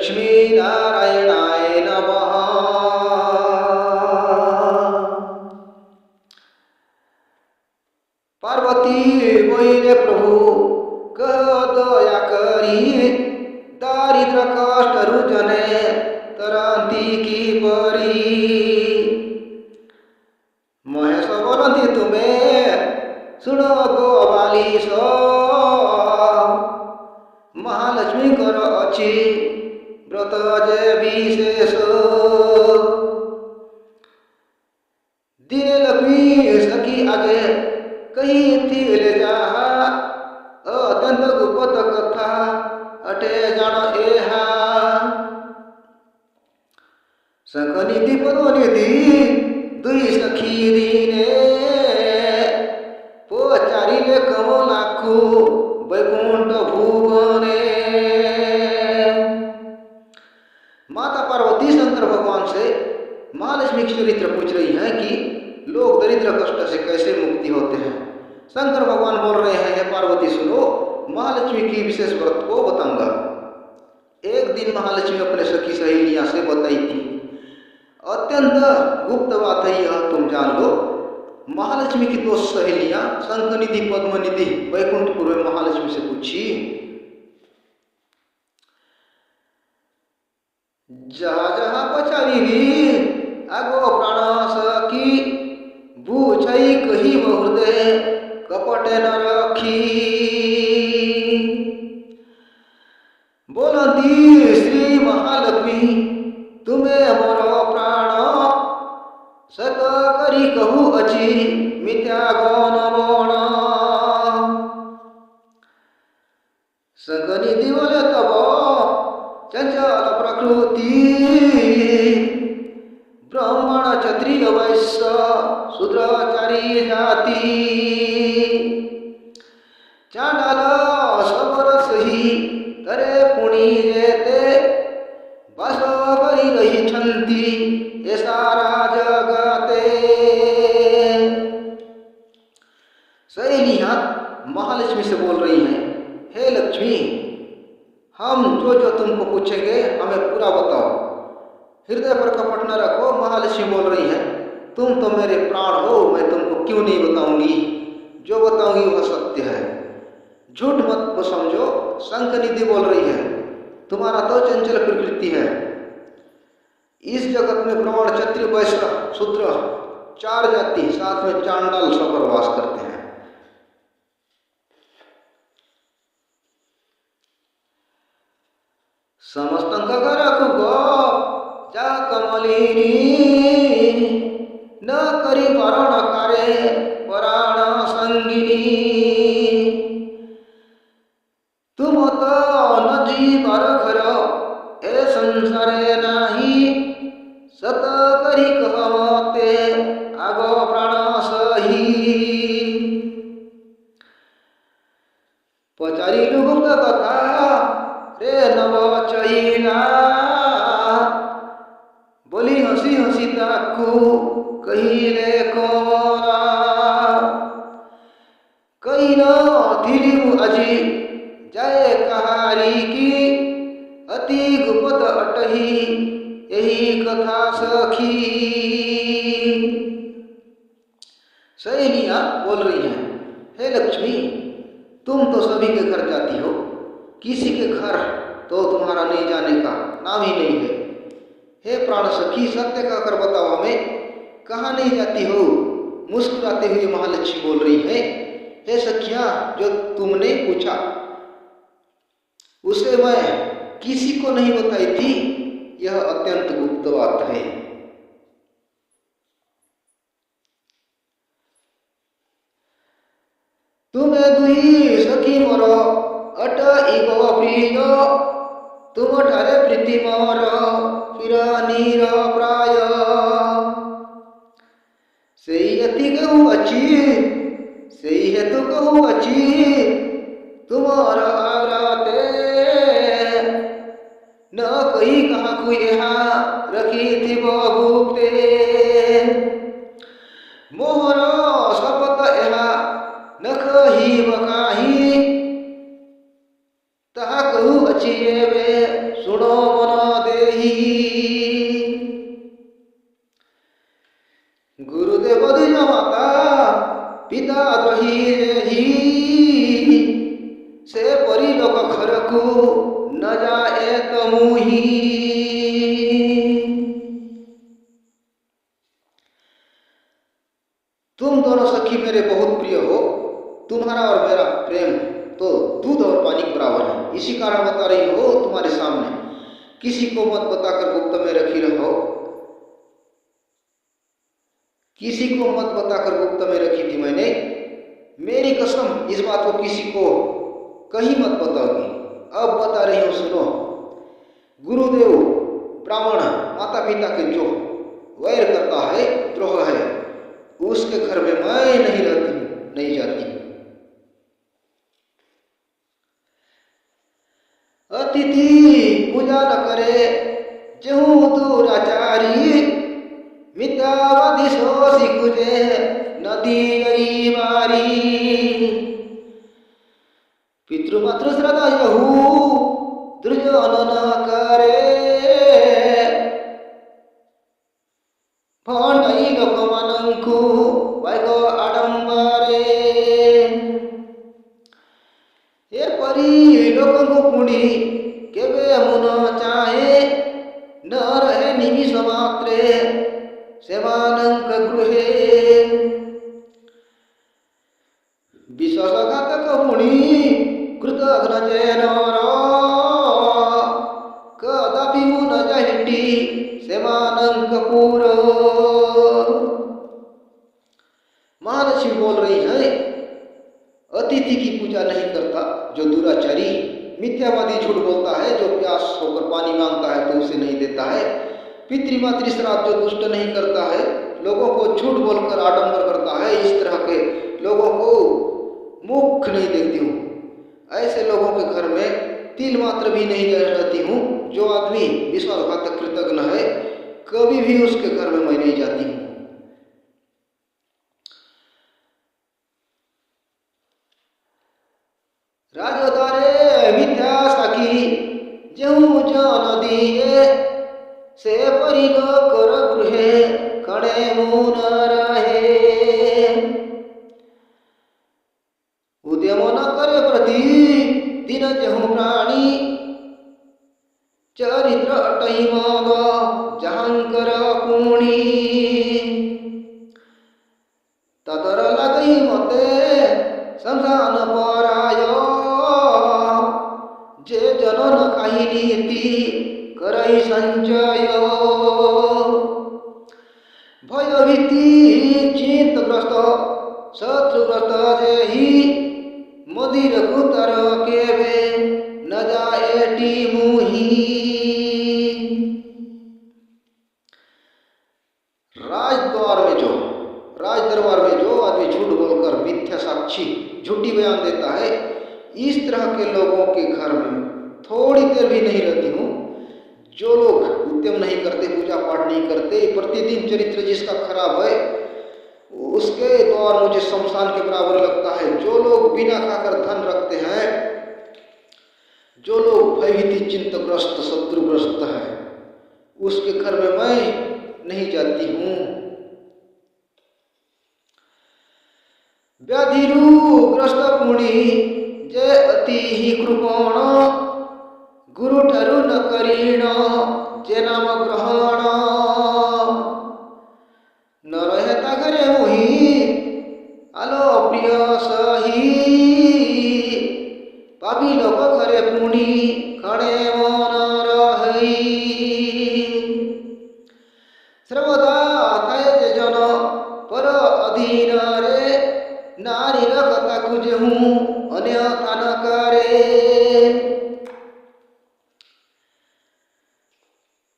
लक्ष्मी नारायणाय नमः। पार्वती मोहिने प्रभु कह दया करी, दारिद्र कष्ट रुजने तरंती की परी। महेश बोलती तुम्हें सुनो गो बालिश, महालक्ष्मी कर अच्छी व्रत जय विशेष। दिने लक्ष्मी सखी आगे कही थी ले जा, अत्यंत गुप्त कथा अटे जान एहा। शंखनिधि पदोनिधि दुई सखी दीने, पोचारिले कमलाखु वैकुंठ भुवने। माता पार्वती शंकर भगवान से महालक्ष्मी की चरित्र पूछ रही है कि लोग दरिद्र कष्ट से कैसे मुक्ति होते हैं। शंकर भगवान बोल रहे हैं, हे पार्वती सुनो, महालक्ष्मी की विशेष व्रत को बताऊंगा। एक दिन महालक्ष्मी अपने सखी सहेलियां से बताई थी, अत्यंत गुप्त बात है यह तुम जान लो। महालक्ष्मी की दो सहेलियां शंखनिधि पद्मनिधि वैकुंठपुर में महालक्ष्मी से पूछी, जहाँ जहाँ पचारी भी आगो प्राण सखी, बूझई कही बहुदे कपटे न रखी। बोलती श्री महालक्ष्मी तुम्हें मोरो प्राण, सत करी कहू अची मिथ्या गौन बण। शंखनिधि बोले तब चंचल प्रकृति, ब्राह्मण क्षत्रिय वैश्य शूद्राचारी जाति। चांडाल सबरस ही तरे पुणी जेते, बस करी रही छंती ये सारा जगते। सहेलियां महालक्ष्मी से बोल रही हैं, हे लक्ष्मी, हम जो जो तुमको पूछेंगे हमें पूरा बताओ, हृदय पर कपट न रखो। महालक्ष्मी बोल रही है, तुम तो मेरे प्राण हो, मैं तुमको क्यों नहीं बताऊंगी, जो बताऊंगी वह सत्य है, झूठ मत समझो। शंखनिधि बोल रही है, तुम्हारा तो चंचल प्रकृति है। इस जगत में ब्राह्मण क्षत्रिय वैश्य शूद्र चार जाति, साथ में चांडाल सब वास करते हैं। समस्त जा कमलिनी, न करी वरण करे पराण संगिनी। तुम तो न जीवर घर ए संसारे नाही, सत करी कहते आगो प्राण सही। पचारी गुप्त कथा रे नव चैना, बोली हसी हसी ताकू कहिले कोरा। कही न थिलिउ अजी जय कहारी की, अति गुप्त अटही यही कथा सखी। सहेलियां बोल रही हैं, हे लक्ष्मी, तुम तो सभी के घर जाती हो, किसी के घर तो तुम्हारा नहीं जाने का नाम ही नहीं है। हे प्राण सखी, सत्य कहकर बताओ हमें, कहाँ नहीं जाती हो। मुस्कुराते हुए महालक्ष्मी बोल रही है, हे सखियां, जो तुमने पूछा उसे मैं किसी को नहीं बताई थी, यह अत्यंत गुप्त बात है। तुम्हें दुही सखी मोर अट इगो प्रिय, तुम ठारे प्रीति मोर फिर नीर प्राय। सेई अति कहू अच्छी, सेई हेतु कहू अच्छी, तुम्हार आग्राते न कही कहा कोई यहाँ रखी थी बहुते। मोहर शपथ यहाँ न कही बकाही, तहा कहू अच्छी वे सुनो मन गुरुदेव द्विज माता पिता द्रही से परी लोक घर को न जाए तो मुही। तुम दोनों सखी मेरे बहुत प्रिय हो, तुम्हारा और मेरा प्रेम तो दूध और पानी के बराबर है। इसी कारण बता रही हो तुम्हारे सामने, किसी को मत बताकर गुप्त में रखी रहो, किसी को मत बताकर गुप्त में रखी थी मैंने। मेरी कसम, इस बात को किसी को कहीं मत बताओगी। अब बता रही हूं, सुनो। गुरुदेव ब्राह्मण माता पिता के जो वैर करता है, द्रोह है, उसके घर में मैं नहीं रहती हूं, नहीं जाती। अतिथि पूजा न करे जेहू दुराचारी, मिथ्यावादी सोसी कुजे नदी बारी। पितृमातृ श्रद्धा यहू दुर्जन न करे, भंडाई लोकमानंकु वैगो आडंबरे। एपरी लोकंकु पुणी केबे मुन चाहे, न रहे निमिष मात्रे सेवानंक गृहे। विश्वासघातक पुणी कृतघ्न जैन कदापि मुन जहिटी सेवानंक पूर। महालक्ष्मी बोल रही है, अतिथि की पूजा नहीं करता जो दुराचारी, मिथ्यावादी झूठ बोलता है जो प्यास होकर पानी मांगता है तो उसे नहीं देता है, पितृमातृ श्राद्ध जो दुष्ट नहीं करता है, लोगों को झूठ बोलकर आडंबर करता है, इस तरह के लोगों को मुख नहीं देखती हूँ। ऐसे लोगों के घर में तिल मात्र भी नहीं रहती हूँ। जो आदमी विश्वासघातक कृतघ्न है, कभी भी उसके घर में मैं नहीं जाती हूँ। राजोदारे मिथ्या साकी जेहू जन दिए, से परी लोकर गृहे कणे मुन रहे। उद्यम न करे प्रति दिन जेहू प्राणी, चरित्र अटही मद जहांकर पुणी। तदर लगई मते संधान पराय, जे जनन काही नीति करई संचय। भयभीति चिंतग्रस्त शत्रुग्रस्त जेहि, मदिर कुतर केवे न जाए टी मुही। राज दरबार में जो आदमी झूठ बोलकर मिथ्या साक्षी झूठी बयान देता है, इस तरह के लोगों के घर में थोड़ी देर भी नहीं रहती हूँ। जो लोग उद्यम नहीं करते, पूजा पाठ नहीं करते, प्रतिदिन चरित्र जिसका खराब है, उसके द्वार मुझे शमशान के बराबर लगता है। जो लोग बिना खाकर धन रखते हैं, जो लोग भयभीति चिंताग्रस्त शत्रुग्रस्त है, उसके घर में मैं नहीं जाती हूँ। व्याधिरूग्रस्त पुणी जे अति ही कृपण, गुरु ठारू न करीण जे नाम ग्रहण। न रहता घरे मोही आलो प्रिय सही, पापी लोक घरे पुणी खड़े मन रही। सर्वदा थाए जे जन पर अधीन रे, नारी कथा खुजहू अन्यथा न करे।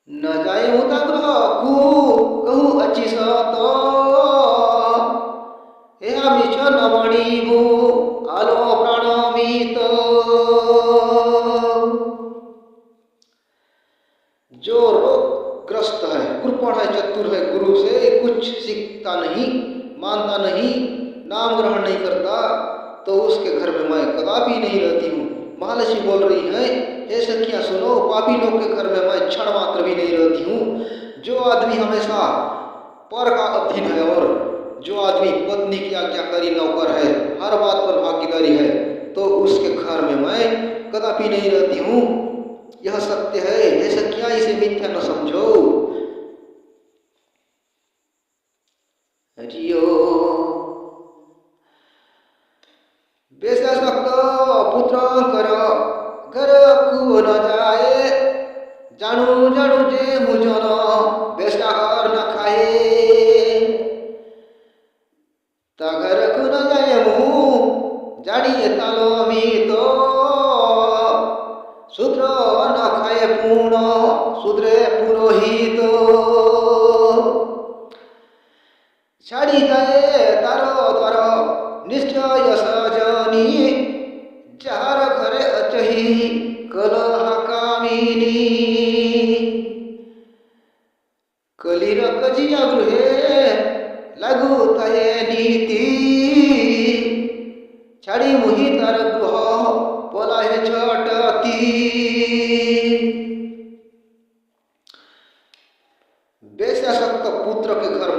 न जाए मुता ग्रह को कहू अच्छी सत, यह मिछ न बणीबू आलो प्राणमित। जो रोगग्रस्त है, कृपण है, चतुर है, गुरु से कुछ सीखता नहीं, मानता नहीं, नाम ग्रहण नहीं करता, तो उसके घर में मैं कदापि नहीं रहती हूँ। महालक्ष्मी बोल रही है, हे सखियाँ सुनो, पापी लोग के घर में मैं क्षण मात्र भी नहीं रहती हूँ। जो आदमी हमेशा पर का अधीन है और जो आदमी पत्नी की आज्ञाकारी नौकर है, हर बात पर भागीदारी है, तो उसके घर में मैं कदापि नहीं रहती हूँ। यह सत्य है, ऐसा क्या इसे मिथ्या न समझो। हरिओ बेशक पुत्र कर घर को न जाए, जाणु जाणु जे मुझन बेसार न खाए। तगर को न जाए मु जाड़िए तालो मी तो, शूद्र न खाए पूर्ण शूद्रे पुरोहित। छाड़ी जाए तारो द्वार निश्चय सजनी, जार घरे अचही कलह कामिनी। कलिर कजिया गृहे लागू तये नीति, छाड़ी मुहि तार गृह पलाहे छटती। वेश्यासक्त पुत्र के घर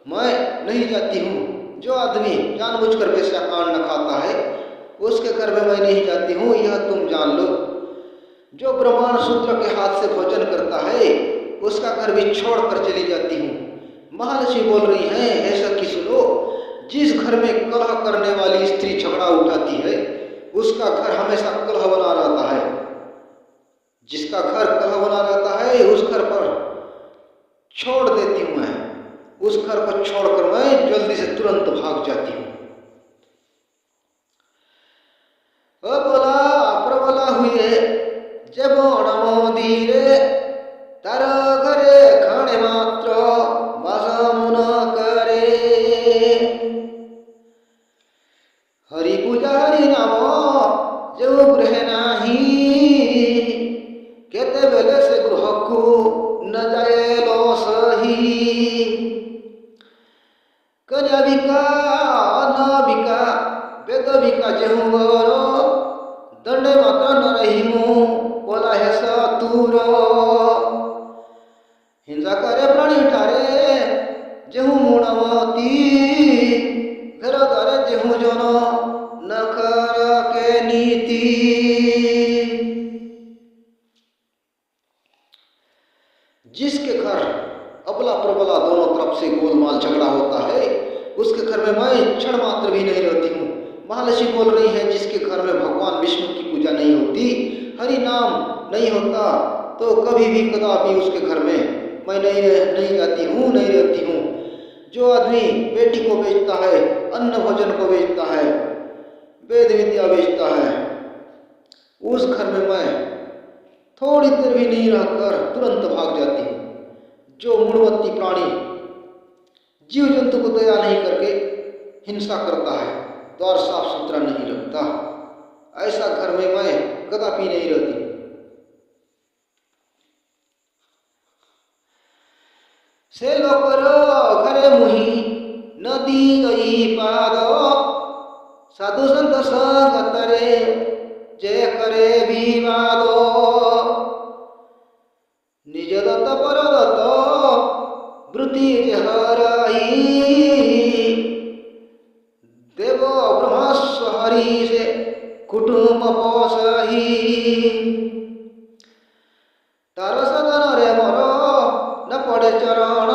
मैं नहीं जाती हूँ। जो आदमी जानबूझकर वेश्या कांड न खाता है, उसके घर में मैं नहीं जाती हूँ, यह तुम जान लो। जो ब्राह्मण शूद्र के हाथ से भोजन करता है, उसका घर भी छोड़ कर चली जाती हूँ। महालक्ष्मी बोल रही हैं, ऐसा कि सुनो, जिस घर में कलह करने वाली स्त्री झगड़ा उठाती है, उसका घर हमेशा कलह बना रहता है। जिसका घर कलह बना रहता है, उस घर पर छोड़ देती हूँ मैं। उस घर को छोड़कर मैं जल्दी से तुरंत भाग जाती हूँ। अबला प्रबला हुए जब मोदीरे, तार घरे खाने मात्र बासमुन करे। हरि पूजारी नाम जो गृह नाही, केते बेले से गृह को न जाए लो सही। कन्या बिका न बिका वेद बिका जेहू गर, दंडे मात्र न रहीमु बोला है सतुर। हिंसा करे प्राणी ठारे जेहू मुणमती, घर द्वारे जेहू जन न कर के नीति। जिसके घर अबला प्रबला दोनों तरफ से गोलमाल झगड़ा होता है, उसके घर में मैं क्षण मात्र भी नहीं रहती हूँ। महालक्ष्मी बोल रही है, जिसके घर में भगवान विष्णु की पूजा नहीं होती, हरि नाम नहीं होता, तो कभी भी कदापि उसके घर में मैं नहीं जाती हूँ, नहीं रहती हूँ। जो आदमी बेटी को बेचता है, अन्न भोजन को बेचता है, वेद विद्या बेचता है, उस घर में मैं थोड़ी देर भी नहीं रहकर तुरंत भाग जाती हूँ। जो मूढ़मती प्राणी जीव जंतु को दया नहीं करके हिंसा करता है, द्वार साफ सुथरा नहीं रखता, ऐसा घर में मैं कदापि नहीं रहती। से लोकर घरे मुही नदी गई पाद, साधु संत संग तरे जय करे विवाद। निज दत्त पर दत्त वृत्ति हरई, देव ब्रह्मस्व हरि से कुटुंब पोसही। तार सदन रे मोर न पड़े चरण,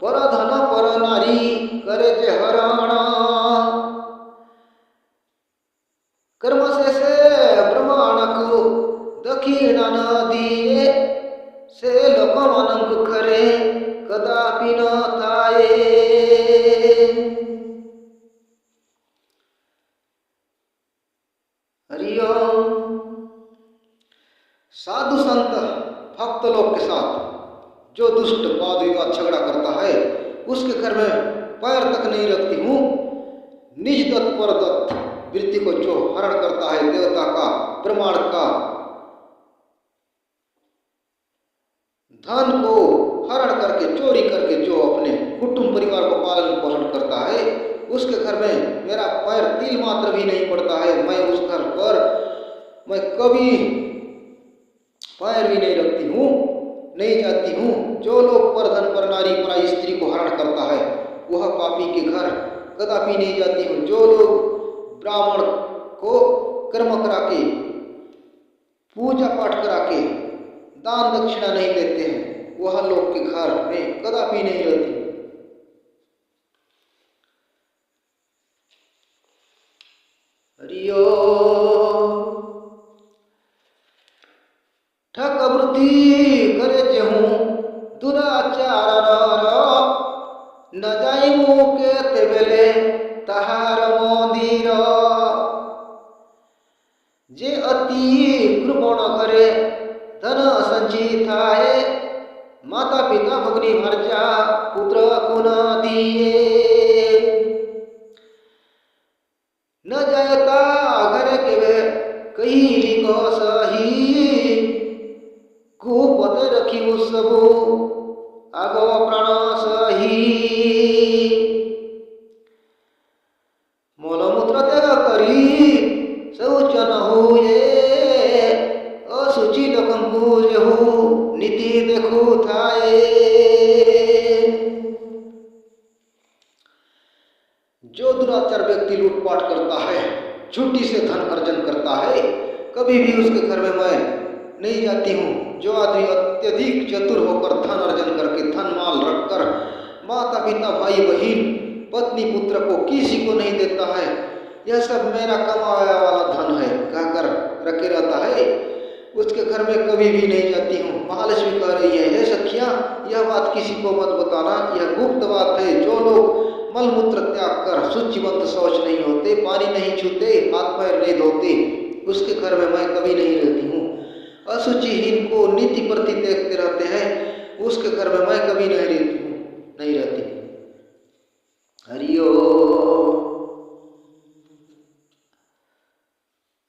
पर धन पर नारी करे जे हरण। कर्म से ब्रह्मांड को दक्षिणा न दिए, से लोक मानक करे कदापि न थाए। हरिओम। साधु संत भक्त लोग के साथ जो दुष्ट वाद विवाद झगड़ा करता है, उसके घर में पैर तक नहीं रखती हूँ। निज दत्त पर दत्त वृत्ति को जो हरण करता है, देवता का, प्रमाण का, धन को हरण करके, चोरी करके जो अपने कुटुंब परिवार को पालन पोषण करता है, उसके घर में मेरा पैर तिल मात्र भी नहीं पड़ता है। मैं उस घर पर मैं कभी पैर भी नहीं रखती हूँ, नहीं जाती हूँ। जो लोग पर धन पर नारी पर स्त्री को हरण करता है, वह पापी के घर कदापि नहीं जाती हूँ। जो लोग ब्राह्मण को कर्म करा के, पूजा पाठ करा के दान दक्षिणा नहीं देते हैं, वह लोग के घर में कदापि नहीं रहती। हरिओ ठक वृद्धि करे जेहूँ दुराचार न जाई मुके तेबेले ताहार मंदिर। जे अति कृपण करे धन संचित थाए, माता पिता भगनी भरजा पुत्र कुन दिए। न जायता घर केवे कही को सही, कुपत रखी सबु आगो प्राण सही। मलमूत्र त्याग करी शौच न हुए, असुचि लोकं पूजेहु नीति देखु थाए। जो दुराचार व्यक्ति लूटपाट करता है, झूठी से धन अर्जन करता है, कभी भी उसके घर में मैं नहीं जाती हूँ। जो आदमी अत्यधिक चतुर होकर धन अर्जन करके, धन माल रखकर माता पिता भाई बहन पत्नी पुत्र को किसी को नहीं देता है, यह सब मेरा कमाया वाला धन है कहकर रखे रहता है, उसके घर में कभी भी नहीं जाती हूँ। महालक्ष्मी कह रही है, हे सखियाँ, यह बात किसी को मत बताना, यह गुप्त बात है। जो लोग मलमूत्र त्याग कर शुचिवंत शौच नहीं होते, पानी नहीं छूते, हाथ पैर नहीं धोते, उसके घर में मैं कभी नहीं रहती हूँ। असुचिहीन को नीति प्रति देखते रहते हैं, उसके घर में मैं कभी नहीं रहती हूँ, नहीं रहती। हरिओ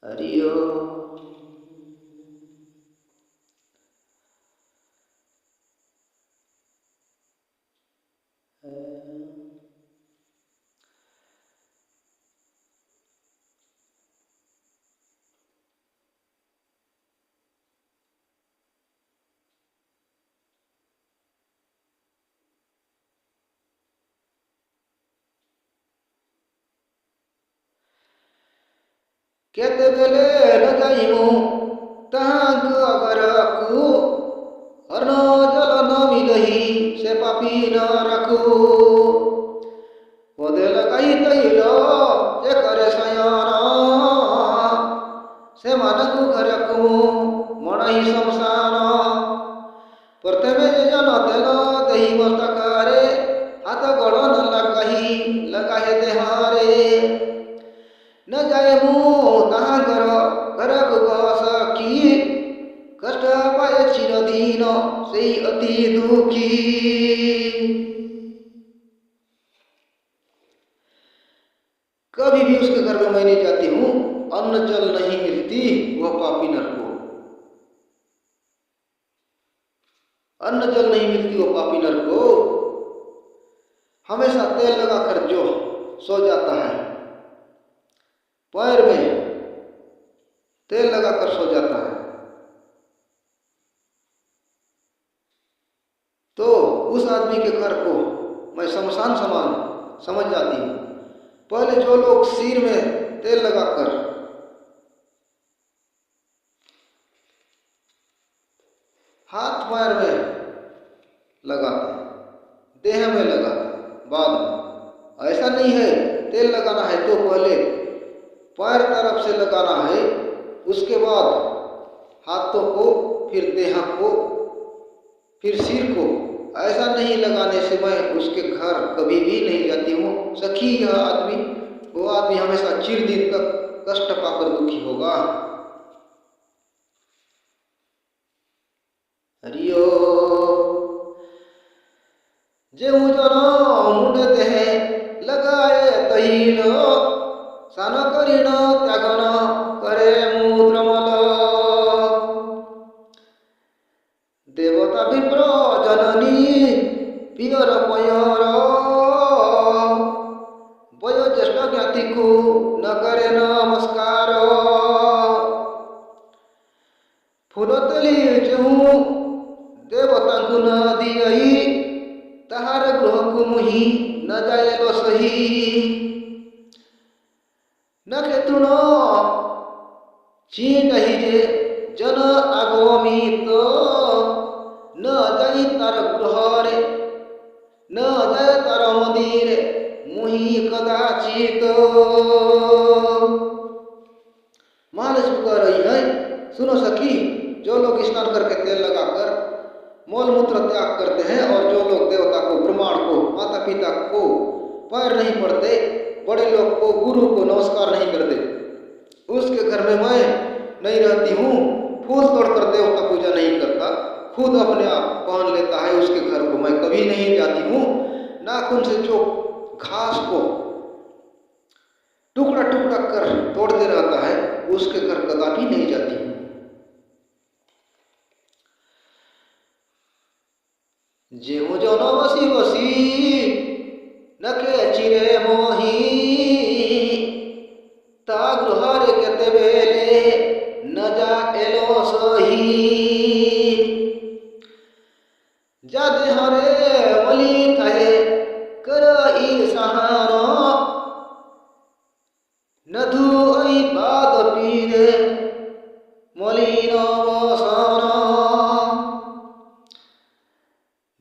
हरिओ केते बेले न जाइमु तांक अगरकु, अन्न जल न मिलही से पापी न रखू। पदे लगाई तैल जे करे सयन, से मानकु घरकु मणहि शमशान। प्रथमे जे जन तेल दही बस्ता करे, हाथ गोड़ न लगाहे देहारे। न जाए मुँह तहाँ घर सखी, कष्ट पाए चिरदीन से अति दुखी। कभी भी उसके घर में मैं नहीं जाती हूँ। अन्न जल नहीं मिलती वह पापी नर को, अन्न जल नहीं मिलती वह पापी नर को। हमेशा तेल लगाकर जो सो जाता है, पैर में तेल लगाकर सो जाता है, तो उस आदमी के घर को मैं शमशान समान समझ जाती हूँ। पहले जो लोग सिर में तेल लगाकर हाथ पैर में लगाते हैं, देह में लगाते हैं बाद में। ऐसा नहीं है, तेल लगाना है तो पहले पैर तरफ से लगाना है, उसके बाद हाथों को, फिर देह को, फिर सिर को। ऐसा नहीं लगाने से मैं उसके घर कभी भी नहीं जाती हूँ। सखी, यह आदमी, वो आदमी हमेशा चिरदिन तक कष्ट पाकर दुखी होगा। हरिओ जेऊ जन मुंडे देहे लगाए तैल, सान करिण त्यागन करे मूत्रमल। देवता विप्र जननी पियर पयर, वयोज्येष्ठ ज्ञाति को न करे नमस्कार। फूल तेली जेहू देवता को न दियई, ताहार ग्रह को मुही न जाएलो सही। न के तुण चिन्ह जे जन आगमित न जाई तार गृहरे न जाए तार मंदिर मुहि कदाचित। महालक्ष्मी कह रही है, सुनो सखी, जो लोग स्नान करके तेल लगाकर मौल मूत्र त्याग करते हैं और जो लोग देवता को, ब्रह्मांड को, माता पिता को पैर नहीं पड़ते, बड़े लोग को, गुरु को नमस्कार नहीं करते, उसके घर में मैं नहीं रहती हूँ। फूल तोड़कर देवता पूजा नहीं करता, खुद अपने आप पहन लेता है उसके घर को, मैं कभी नहीं जाती हूँ। नाखून से जो घास को टुकड़ा टुकड़ा कर तोड़ते रहता है, उसके घर कदापि नहीं जाती हूँ। जेहू जन बसी बसी न के चिरे मोही ता गृहरे केते बेले न जा एलो सही। जा देहरे मली थाहे कर ई सहारो न धुई पाद पीरे मलिन वसन।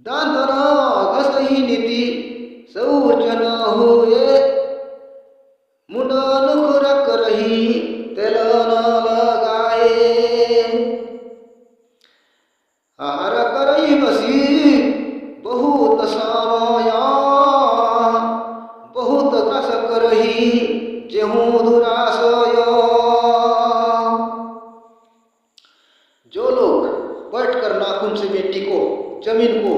दांतन घसई नीति शौचन हुए मुंड नुखुर करही तेल न लगाए। आहार करई बसी बहुत समय बहुत घास करही जेहू दुराशय। जो लोग बैठकर नाखून से मिट्टी को, जमीन को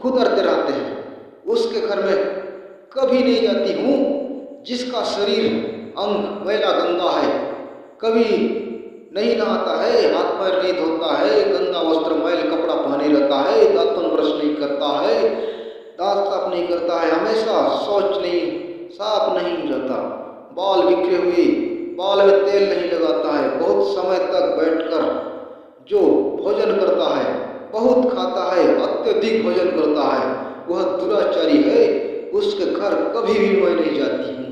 खुदरते रहते हैं, उसके घर में कभी नहीं जाती हूँ। जिसका शरीर अंग मैला गंदा है, कभी नहीं नहाता है, हाथ पैर नहीं धोता है, गंदा वस्त्र मैल कपड़ा पहने रहता है, दांतन ब्रश नहीं करता है, दांत साफ नहीं करता है, हमेशा शौच नहीं, साफ नहीं रहता, बाल बिखरे हुए, बाल में तेल नहीं लगाता है, बहुत समय तक बैठकर जो भोजन करता है, बहुत खाता है, अत्यधिक भोजन करता है, वह दुराचारी है, उसके घर कभी भी मैं नहीं जाती हूँ।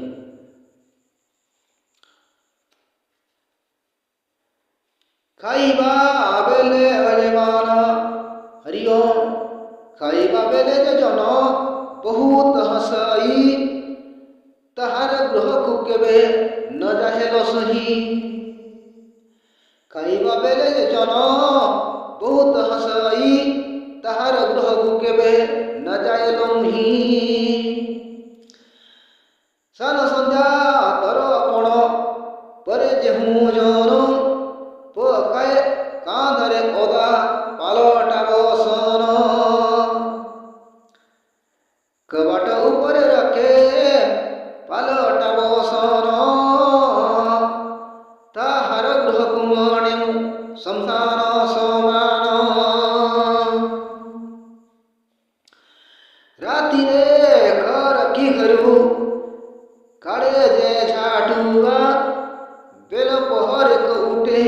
खाइबा बेले अजमान हरिओम खाइबा बेले जन बहुत हसाई तहार गृह को केबे न जाहेलो सही। खाइबा बेले जन बहुत हसाई तहार गृह को केबे न जाएलो ही। सान संध्या तर आपण परे जेहू जन पकाए कांधरे ओदा पालटा बसन। कबाट ऊपर रखे पालटा बसन ताहार गृह कुमाणे शमशान समान। राति रे कर की करू काड़े जे झाटुआ बेल पहर को उठे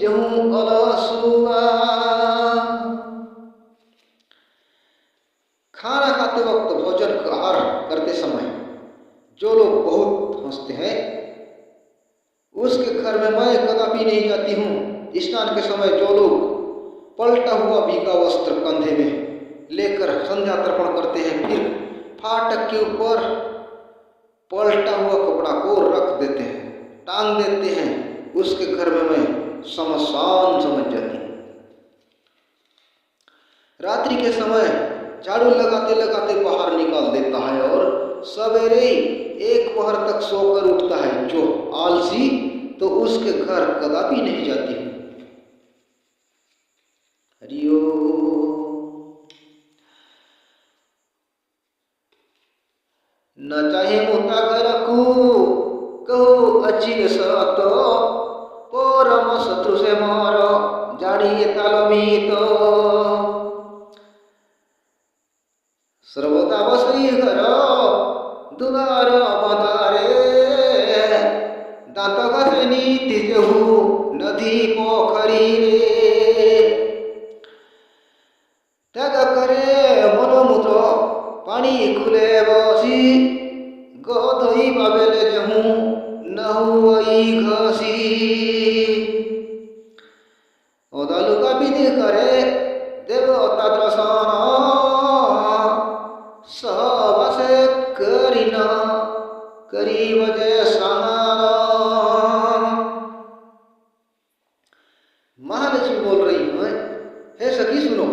जेहू अलसुआ। खाना खाते वक्त, भोजन आहार करते समय जो लोग बहुत हंसते हैं, उसके घर में मैं कदापि नहीं जाती हूँ। स्नान के समय जो लोग पलटा हुआ भीगा वस्त्र कंधे में लेकर संध्या तर्पण करते हैं, फिर फाटक के ऊपर पलटा हुआ कपड़ा को रख देते हैं, टांग देते हैं, उसके घर में मैं शमशान समझ जाती हूँ। रात्रि के समय झाड़ू लगाते लगाते बाहर निकाल देता है और सवेरे एक पहर तक सोकर उठता है जो आलसी, तो उसके घर कदापि नहीं जाती हूँ। हरिओ न चाहे मोता घर को कहो अच्छी सत परम शत्रु से मार जाड़िए तालमित। सर्वदा बसई घर दुआर बंधारे दांत घसे नीति जेहू नदी पोखरी रे। त्याग करे मनोमूत्र पानी खुले बसी गोधई बाबेले जहूँ नहुई घसी ओदालुका विधि करे देवता द्रसन सहबसे करिना करी बजे सहारा। महालक्ष्मी बोल रही है, हे सखी सुनो,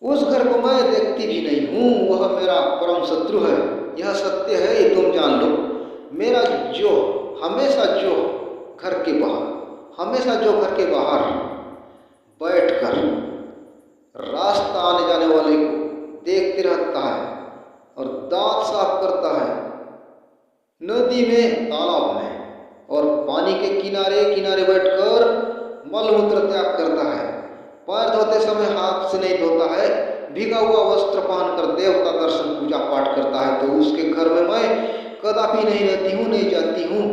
उस घर को मैं देखती भी नहीं हूँ, वह मेरा परम शत्रु है, यह सत्य है, ये तुम जान लो। मेरा जो हमेशा जो घर के बाहर बैठकर रास्ता आने जाने वाले को देखते रहता है और दांत साफ करता है, नदी में, तालाब में और पानी के किनारे किनारे बैठकर मलमूत्र त्याग करता है, पैर धोते समय हाथ से नहीं धोता है, भीगा हुआ वस्त्र पहनकर देवता दर्शन पूजा पाठ करता है, तो उसके घर में मैं कदापि नहीं रहती हूँ, नहीं जाती हूँ।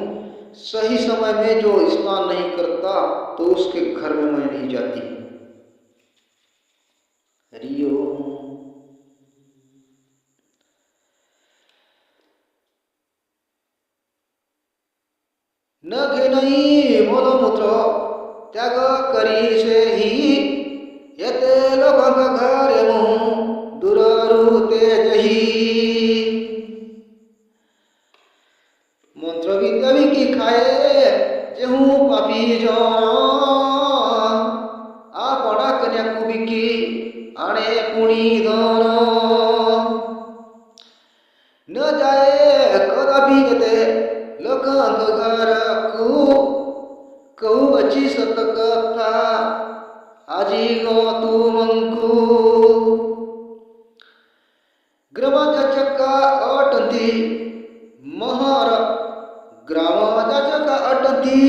सही समय में जो स्नान नहीं करता तो उसके घर में मैं नहीं जाती। हरिओ न घेनई मलमूत्र त्याग करी से ही यते लोक घर मुँह दुरारू तेजही। मंत्र विद्या की खाए जेहू पापी जन आपड़ा कन्या को बिकी आणे पुणी धन न जाए कदापि यते लोक घर को कहू अच्छी सत कथा आजी गो तुमको। ग्रामजाचक अटंती महार ग्रामजाचक अटंती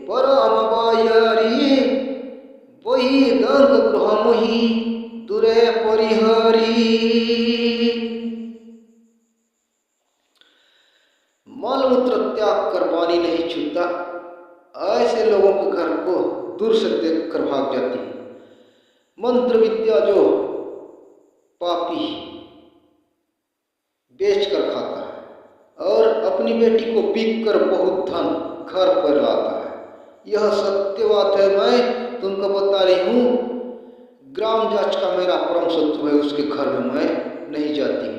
परम बयरी वही दंग ग्रह मुहि दूरे परिहरी। मलमूत्र त्याग कर पानी नहीं छूता, ऐसे लोगों के घर को दूर से देख कर भाग जाती। मंत्र विद्या जो पापी बेच कर खाता है और अपनी बेटी को पीक कर बहुत धन घर पर लाता है, यह सत्य बात है, मैं तुमको बता रही हूँ। ग्राम जाच का मेरा परम शत्रु है, उसके घर में मैं नहीं जाती।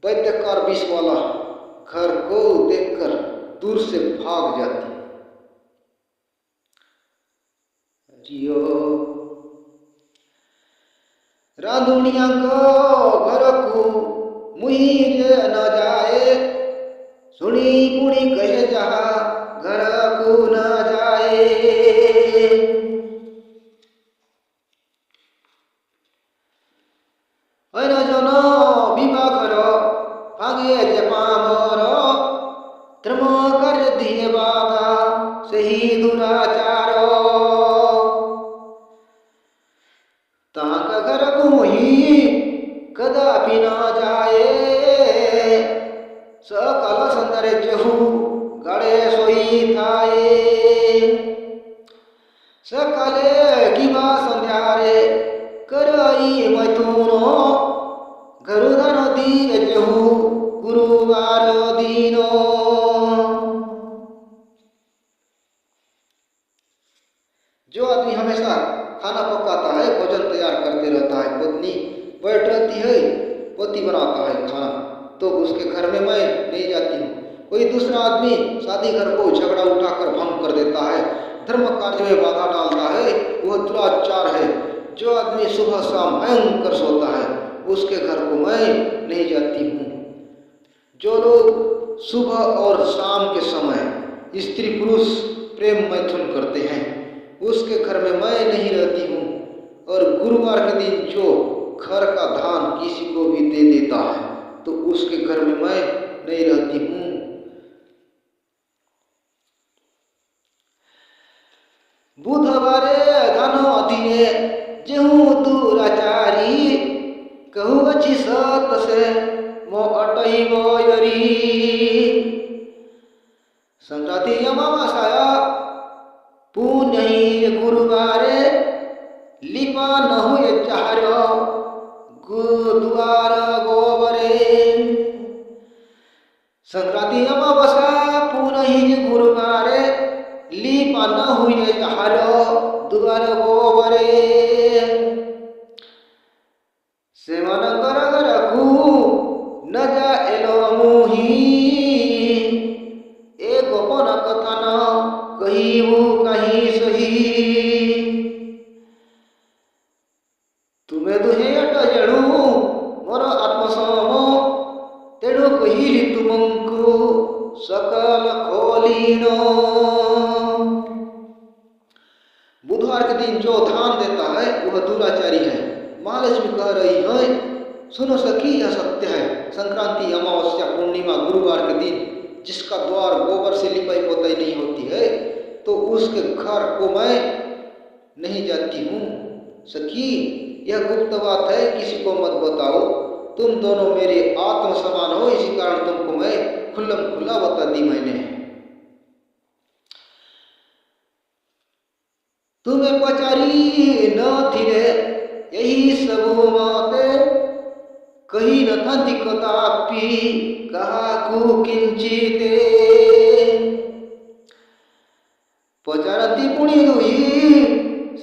वैद्यकार विष वाला घर को देखकर दूर से भाग जाती। रांधुनिया को घर को मुही जे न जाए सुनी पुणी कहे जहा घर को न जाए। ऐन जन विवाह घर भागे जे पामर धर्म कार्य दिए बाधा सही दुराचार। ताका घर को मुही कदापि न जाए सकल सुंदर जहू गड़े सोई थाए। सकले किबा संध्यारे करई मैथुनो गरुधन दिए जहू गुरुवार दीनो। जो आदमी हमेशा खाना पकाता है, भोजन तैयार करते रहता है, पत्नी बैठ रहती है, पति बनाता है खाना, तो उसके घर में मैं नहीं जाती हूँ। कोई दूसरा आदमी शादी घर को झगड़ा उठाकर भंग कर देता है, धर्म कार्य में बाधा डालता है, वह दुराचार है। जो आदमी सुबह शाम भयंकर सोता है, उसके घर को मैं नहीं जाती हूँ। जो लोग सुबह और शाम के समय स्त्री पुरुष प्रेम मैथुन करते हैं, उसके घर में मैं नहीं रहती हूँ। और गुरुवार के दिन जो घर का धान किसी को भी दे देता है, तो उसके घर में मैं नहीं रहती हूँ। बुधवारे धन दिए जेहू दुराचारी कहू अच्छी सत से मो अटई बयरी। संक्रांति अमावास्या पुण्य गुरुवारे लिपा न हुए चार गुरुद्वार गोबरे। संक्रांति अमावस्या पुनहि गुरुवारे लिपा न हुए तारो दुआर गोबरे सेवन कर रखू न जा एलो मुही ए गोपन कथन कहिबू कहीं सही तुमे दुहे अट जड़ू मोर आत्मसम तेणु कहिली तुमको सकल खोलीन। बुधवार के दिन जो धान देता है वह दुराचारी है। महालक्ष्मी कह रही है सुनो सखी यह सत्य है। संक्रांति अमावस्या पूर्णिमा गुरुवार के दिन जिसका द्वार गोबर से लिपाई पोताई नहीं होती है तो उसके घर को मैं नहीं जाती हूँ। सखी यह गुप्त बात है, किसी को मत बताओ। तुम दोनों मेरे आत्म समान हो, इसी कारण तुमको मैं खुल्लम खुल्ला बता दी मैंने। तुम्हें पचारी न थी रे यही सब माते कही न था दिखता पी कहा को किंचिते पचारती पुणी हुई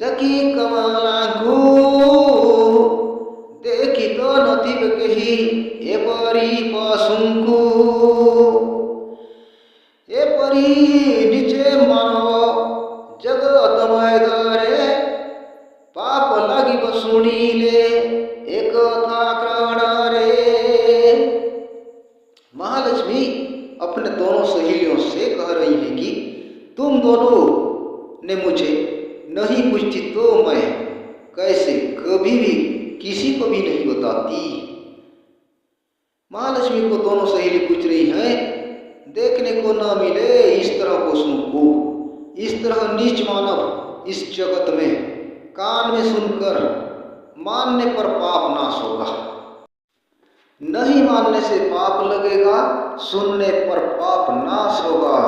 सखी कमाला को देखी तो नथिब कही एपरी पशुंकु एपरी नीचे मानव जगत मैदारे पाप लगी बसुणीले एक था करण रे। महालक्ष्मी अपने दोनों सहेलियों से कह रही है कि तुम दोनों ने मुझे नहीं पूछती तो मैं कैसे कभी भी किसी को भी नहीं बताती। महालक्ष्मी को दोनों सहेली पूछ रही हैं देखने को न मिले इस तरह पशुओं को, इस तरह नीच मानव इस जगत में कान में सुनकर मानने पर पाप नाश होगा, नहीं मानने से पाप लगेगा, सुनने पर पाप नाश होगा।